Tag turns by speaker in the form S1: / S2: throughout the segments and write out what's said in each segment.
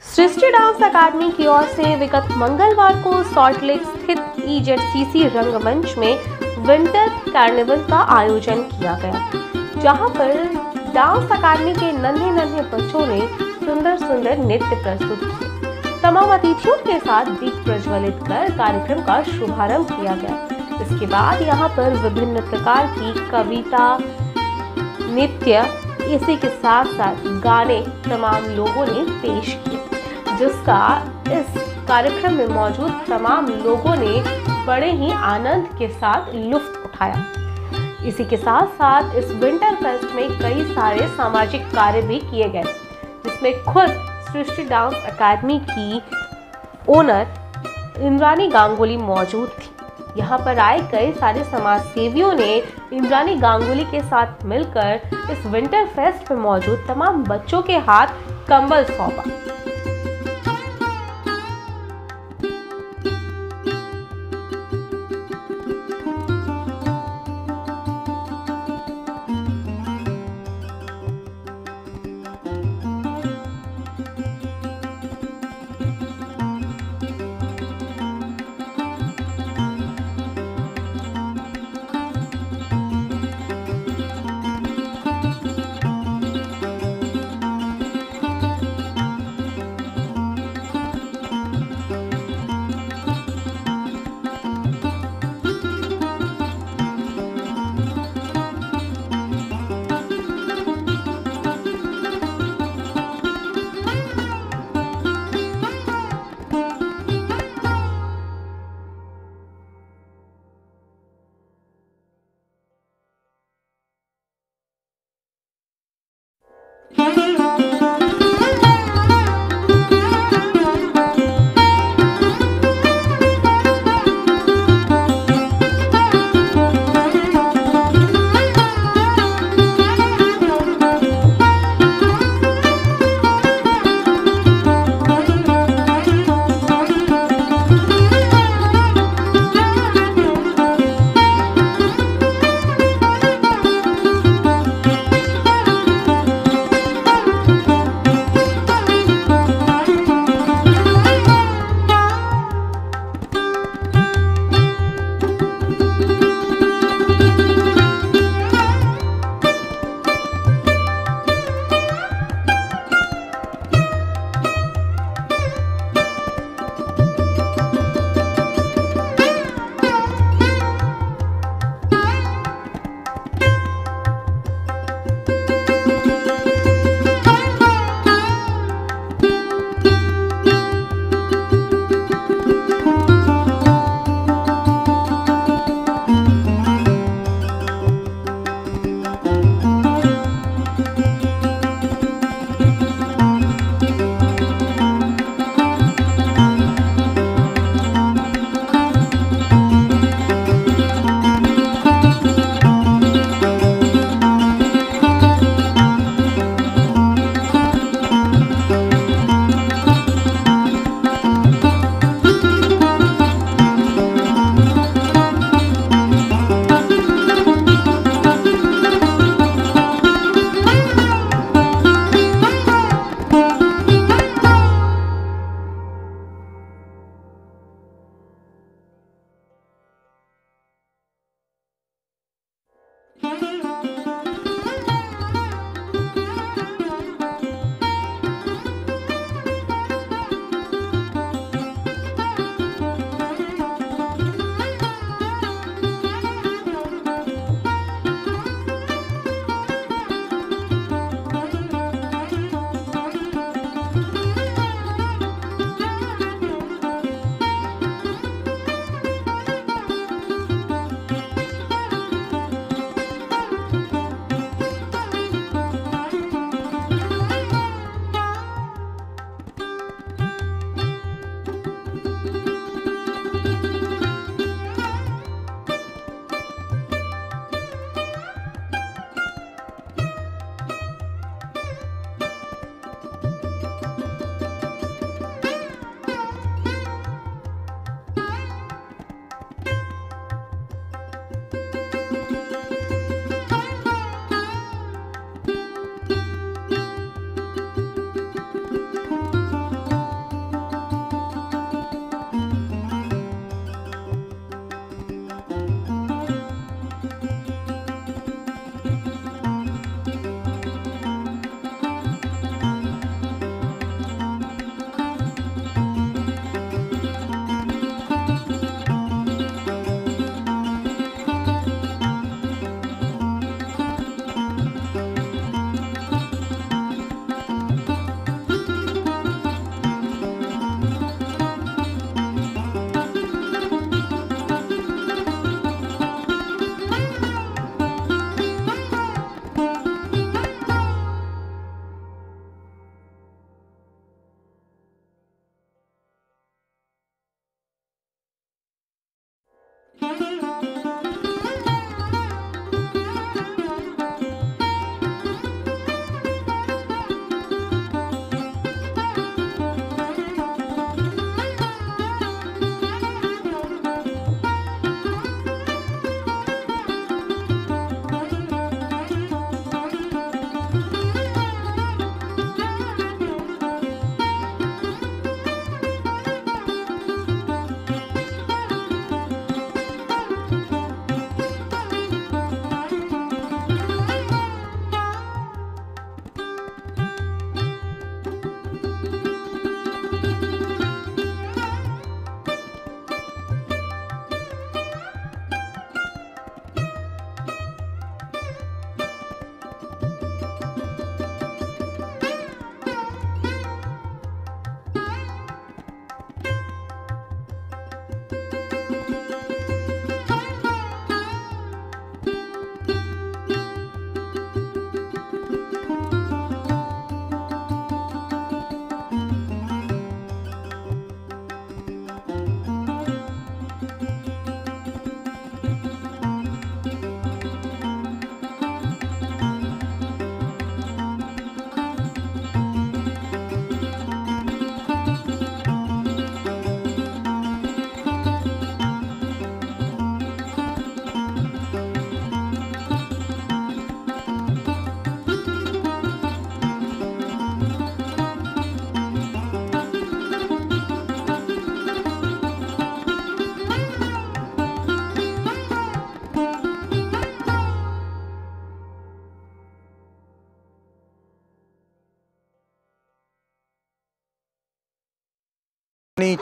S1: सृष्टि dance academy की ओर से विगत मंगलवार को सॉल्ट लेक स्थित EZCC रंगमंच में विंटर कार्निवल का आयोजन किया गया, जहां पर डांस अकादमी के नन्हे नन्हे बच्चों ने सुंदर सुंदर नृत्य प्रस्तुत किए। तमाम अतिथियों के साथ दीप प्रज्वलित कर कार्यक्रम का शुभारंभ किया गया। इसके बाद यहां पर विभिन्न प्रकार की कविता, नृत्य, इसी के साथ साथ गाने तमाम लोगों ने पेश किए, जिसका इस कार्यक्रम में मौजूद तमाम लोगों ने बड़े ही आनंद के साथ लुत्फ उठाया। इसी के साथ साथ इस विंटर फेस्ट में कई सारे सामाजिक कार्य भी किए गए, जिसमें खुद सृष्टि डांस अकादमी की ओनर इंद्रानी गांगुली मौजूद थी। यहाँ पर आए कई सारे समाज सेवियों ने इंद्रानी गांगुली के साथ मिलकर इस विंटर फेस्ट में मौजूद तमाम बच्चों के हाथ कंबल सौंपा।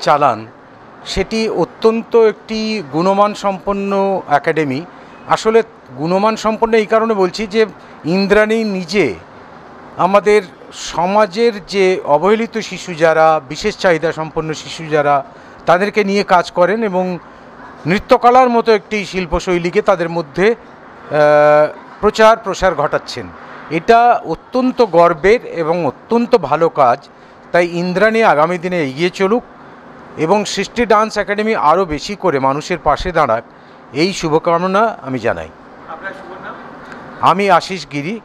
S2: চালান সেটি অত্যন্ত একটি গুণমান সম্পন্ন একাডেমি। আসলে গুণমান সম্পন্ন এই কারণে বলছি যে ইন্দ্রাণী নিজে আমাদের সমাজের যে অবহেলিত শিশু যারা, বিশেষ চাহিদা সম্পন্ন শিশু যারা, তাদেরকে নিয়ে কাজ করেন এবং নৃত্যকলার মতো একটি শিল্পশৈলীকে তাদের মধ্যে প্রসার ঘটাচ্ছেন। এটা অত্যন্ত গর্বের এবং অত্যন্ত ভালো কাজ। তাই ইন্দ্রাণী আগামী দিনে এগিয়ে চলুক এবং সৃষ্টি ডান্স একাডেমি আরও বেশি করে মানুষের পাশে দাঁড়াক, এই শুভকামনা আমি জানাই। আমি আশিস গিরি,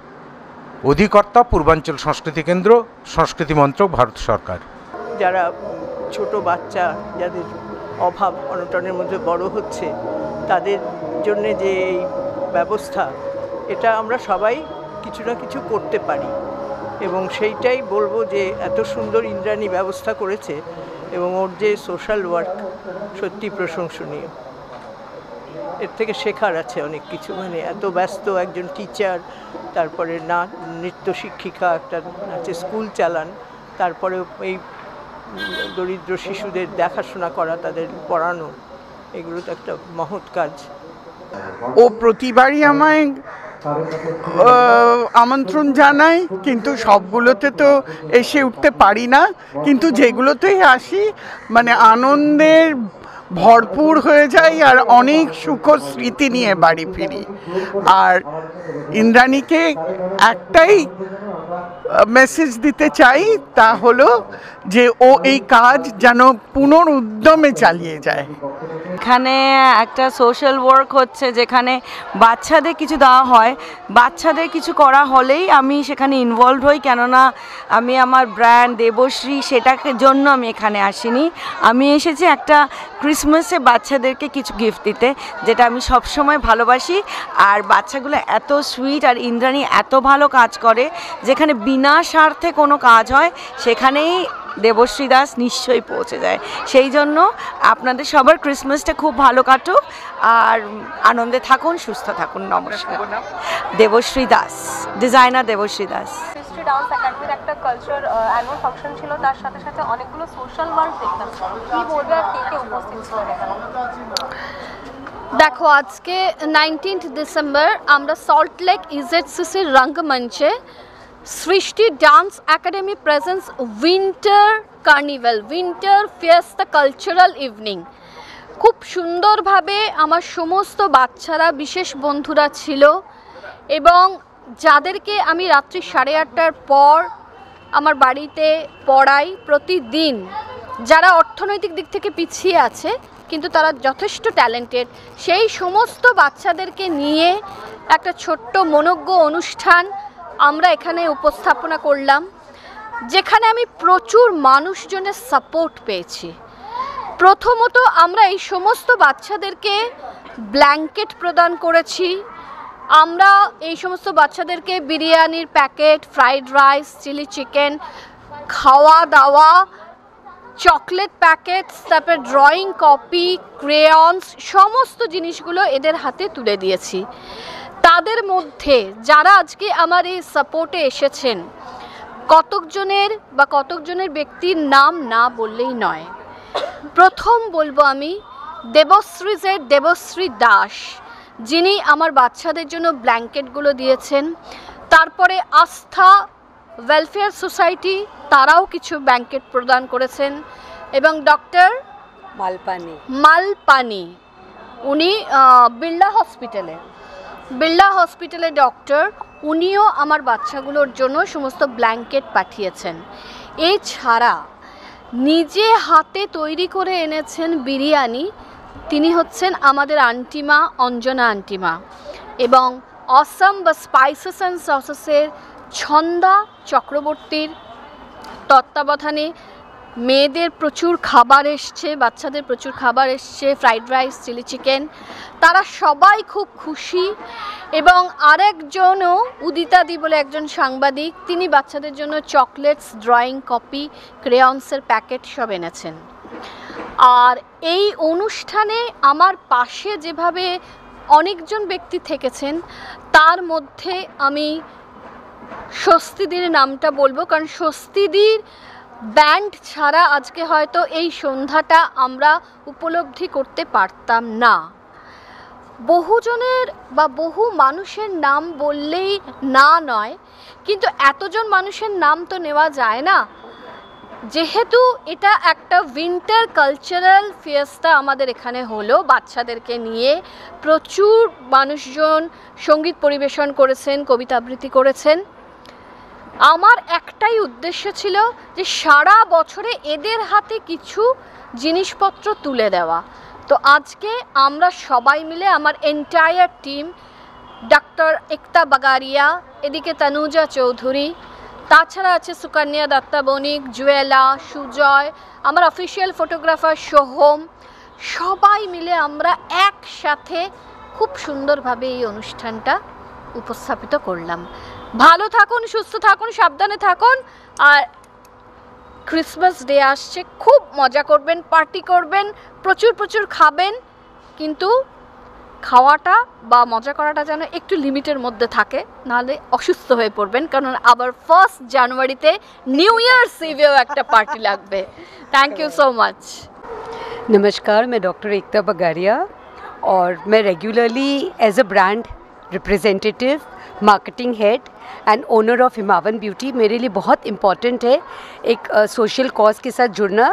S2: অধিকর্তা, পূর্বাঞ্চল সংস্কৃতি কেন্দ্র, সংস্কৃতি মন্ত্রক, ভারত সরকার।
S3: যারা ছোট বাচ্চা, যাদের অভাব অনটনের মধ্যে বড় হচ্ছে, তাদের জন্য যে এই ব্যবস্থা, এটা আমরা সবাই কিছু না কিছু করতে পারি এবং সেইটাই বলবো যে এত সুন্দর ইন্দ্রাণী ব্যবস্থা করেছে এবং ওর যে সোশ্যাল ওয়ার্ক সত্যি প্রশংসনীয়। এর থেকে শেখার আছে অনেক কিছু। মানে এত ব্যস্ত একজন টিচার, তারপরে নৃত্য শিক্ষিকা, একটা নাচের স্কুল চালান, তারপরে এই দরিদ্র শিশুদের দেখাশোনা করা, তাদের পড়ানো, এগুলো তো একটা মহৎ কাজ।
S4: ও প্রতিবারই আমায় আমন্ত্রণ জানায়, কিন্তু সবগুলোতে তো এসে উঠতে পারি না, কিন্তু যেগুলোতেই আসি মানে আনন্দের ভরপুর হয়ে যায় আর অনেক সুখ স্মৃতি নিয়ে বাড়ি ফিরি। আর ইন্দ্রাণীকে একটাই মেসেজ দিতে চাই, তা হলো যে ও এই কাজ যেন পুনরুদ্যমে চালিয়ে যায়।
S5: এখানে একটা সোশ্যাল ওয়ার্ক হচ্ছে যেখানে বাচ্চাদের কিছু দেওয়া হয়, বাচ্চাদের কিছু করা হলেই আমি সেখানে ইনভলভ হই, কেননা আমি আমার ব্র্যান্ড দেবশ্রী সেটাকে জন্য আমি এখানে আসিনি। আমি এসেছি একটা ক্রিসমাসে বাচ্চাদেরকে কিছু গিফট দিতে, যেটা আমি সবসময় ভালোবাসি। আর বাচ্চাগুলো এত সুইট, আর ইন্দ্রাণী এত ভালো কাজ করে, যেখানে বিনা স্বার্থে কোনো কাজ হয় সেখানেই দেবশ্রী দাস নিশ্চয়ই পৌঁছে যায়। সেই জন্য আপনাদের সবার ক্রিসমাসটা খুব ভালো কাটুক আর আনন্দে থাকুন, সুস্থ থাকুন। নমস্কার। দেবশ্রী দাস, ডিজাইনার দেবশ্রী দাস।
S1: সৃষ্টি ডান্স একাডেমির একটা কালচার অ্যানুয়াল ফাংশন ছিল, তার সাথে সাথে অনেকগুলো সোশ্যাল ওয়ার্ক দেখলাম। কি বলবে আর কে কে উপস্থিত ছিলেন এখানে?
S6: দেখো, আজকে 19 ডিসেম্বর আমরা সল্টলেক ইজেডসিসি রঙ্গমঞ্চে সৃষ্টি dance academy presence winter carnival, winter Fiesta cultural evening. খুব সুন্দরভাবে আমার সমস্ত বাচ্চারা, বিশেষ বন্ধুরা ছিল এবং যাদেরকে আমি রাত্রি 8:30টার পর আমার বাড়িতে পড়াই প্রতিদিন, যারা অর্থনৈতিক দিক থেকে পিছিয়ে আছে কিন্তু তারা যথেষ্ট ট্যালেন্টেড, সেই সমস্ত বাচ্চাদেরকে নিয়ে একটা ছোট্ট মনোজ্ঞ অনুষ্ঠান আমরা এখানে উপস্থাপনা করলাম, যেখানে আমি প্রচুর মানুষজনের সাপোর্ট পেয়েছি। প্রথমত আমরা এই সমস্ত বাচ্চাদেরকে ব্ল্যাঙ্কেট প্রদান করেছি, আমরা এই সমস্ত বাচ্চাদেরকে বিরিয়ানির packet, fried rice, chilli chicken, খাওয়া দাওয়া, চকলেট প্যাকেটস, তারপর ড্রয়িং কপি, ক্রেয়ন্স, সমস্ত জিনিসগুলো এদের হাতে তুলে দিয়েছি। তাদের মধ্যে যারা আজকে আমার এই সাপোর্টে এসেছেন, কতকজনের ব্যক্তির নাম না বললেই নয়। প্রথম বলবো আমি দেবশ্রী দাস, যিনি আমার বাচ্চাদের জন্য ব্ল্যাঙ্কেটগুলো দিয়েছেন। তারপরে আস্থা ওয়েলফেয়ার সোসাইটি, তারাও কিছু ব্ল্যাঙ্কেট প্রদান করেছেন। এবং ডক্টর মালপানি, উনি বিড়লা হসপিটালে ডক্টর, উনিও আমার বাচ্চাগুলোর জন্য সমস্ত ব্ল্যাঙ্কেট পাঠিয়েছেন। এছাড়া নিজে হাতে তৈরি করে এনেছেন বিরিয়ানি, তিনি হচ্ছেন আমাদের আন্টিমা, অঞ্জনা আন্টিমা। এবং অসম বা স্পাইসেস অ্যান্ড সসেসের ছন্দা চক্রবর্তীর তত্ত্বাবধানে মেয়েদের প্রচুর খাবার এসছে, বাচ্চাদের প্রচুর খাবার এসছে, ফ্রাইড রাইস, চিলি চিকেন, তারা সবাই খুব খুশি। এবং আরেকজনও, উদিতাদি বলে একজন সাংবাদিক, তিনি বাচ্চাদের জন্য চকলেটস, ড্রয়িং কপি, ক্রেয়ন্সের প্যাকেট সব এনেছেন। আর এই অনুষ্ঠানে আমার পাশে যেভাবে অনেকজন ব্যক্তি থেকেছেন, তার মধ্যে আমি স্বস্তিদির নামটা বলবো, কারণ স্বস্তিদির ব্যান্ড ছাড়া আজকে হয়তো এই সন্ধ্যাটা আমরা উপলব্ধি করতে পারতাম না। বহুজনের বা বহু মানুষের নাম বললেই না নয়, কিন্তু এতজন মানুষের নাম তো নেওয়া যায় না। যেহেতু এটা একটা উইন্টার কালচারাল ফিয়েস্তা আমাদের এখানে হলো, বাচ্চাদেরকে নিয়ে প্রচুর মানুষজন সঙ্গীত পরিবেশন করেছেন, কবিতা আবৃত্তি করেছেন। আমার একটাই উদ্দেশ্য ছিল যে সারা বছরে এদের হাতে কিছু জিনিসপত্র তুলে দেওয়া। তো আজকে আমরা সবাই মিলে, আমার এন্টায়ার টিম, ডক্টর একতা বাগারিয়া, এদিকে তনুজা চৌধুরী, তাছাড়া আছে সুকন্যা দত্তা বণিক, জুয়েলা, সুজয়, আমার অফিসিয়াল ফটোগ্রাফার সোহম, সবাই মিলে আমরা একসাথে খুব সুন্দরভাবে এই অনুষ্ঠানটা উপস্থাপিত করলাম। ভালো থাকুন, সুস্থ থাকুন, সাবধানে থাকুন। আর ক্রিসমাস ডে আসছে, খুব মজা করবেন, পার্টি করবেন, প্রচুর প্রচুর খাবেন, কিন্তু খাওয়াটা বা মজা করাটা যেন একটু লিমিটের মধ্যে থাকে, নাহলে অসুস্থ হয়ে পড়বেন, কারণ আবার 1 জানুয়ারিতে নিউ ইয়ার্স ইভেও একটা পার্টি লাগবে। Thank you so much.
S7: नमस्कार, मैं डॉक्टर एकता बगारिया और मैं regularly as a brand representative, marketing head and owner of Himavan beauty, मेरे लिए बहुत इम्पॉर्टेंट है एक सोशल कॉज के साथ जुड़ना।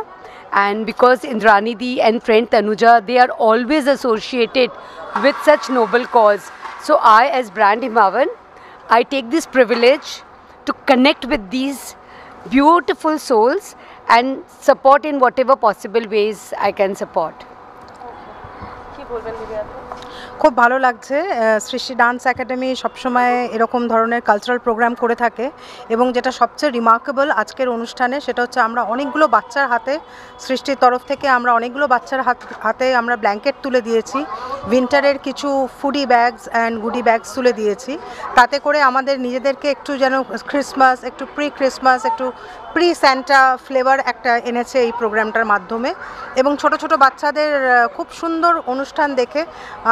S7: And because Indrani di and friend Tanuja, they are always associated with such noble cause. So I, as brand Himavan, I take this privilege to connect with these beautiful souls and support in whatever possible ways I can support.
S8: খুব ভালো লাগছে। সৃষ্টি dance academy সবসময় এরকম ধরনের cultural programme করে থাকে, এবং যেটা সবচেয়ে রিমার্কেবল আজকের অনুষ্ঠানে সেটা হচ্ছে আমরা অনেকগুলো বাচ্চার হাতে, সৃষ্টির তরফ থেকে আমরা অনেকগুলো বাচ্চার হাতে আমরা ব্ল্যাঙ্কেট তুলে দিয়েছি, উইন্টারের কিছু ফুডি ব্যাগস অ্যান্ড গুডি ব্যাগস তুলে দিয়েছি। তাতে করে আমাদের নিজেদেরকে একটু যেন ক্রিসমাস, একটু প্রি ক্রিসমাস, একটু প্রি স্যান্টা ফ্লেভার একটা এনেছে এই প্রোগ্রামটার মাধ্যমে। এবং ছোট ছোট বাচ্চাদের খুব সুন্দর অনুষ্ঠান দেখে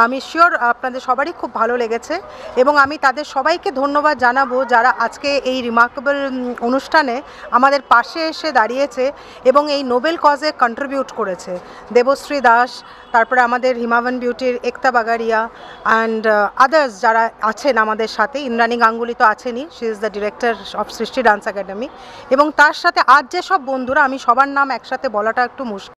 S8: আমি শিওর আপনাদের সবারই খুব ভালো লেগেছে, এবং আমি তাদের সবাইকে ধন্যবাদ জানাবো যারা আজকে এই রিমার্কেবল অনুষ্ঠানে আমাদের পাশে এসে দাঁড়িয়েছে এবং এই নোবেল কজে কন্ট্রিবিউট করেছে। দেবশ্রী দাস, তারপরে আমাদের হিমাভান বিউটির একতা বাগারিয়া অ্যান্ড আদার্স যারা আছেন আমাদের সাথে, ইন্দ্রাণী গাঙ্গুলি তো আছেনই, she is the director of Srishti dance academy, এবং তার সাথে আজ যেসব বন্ধুরা, আমি সবার নাম একসাথে বলাটা একটু মুশকিল।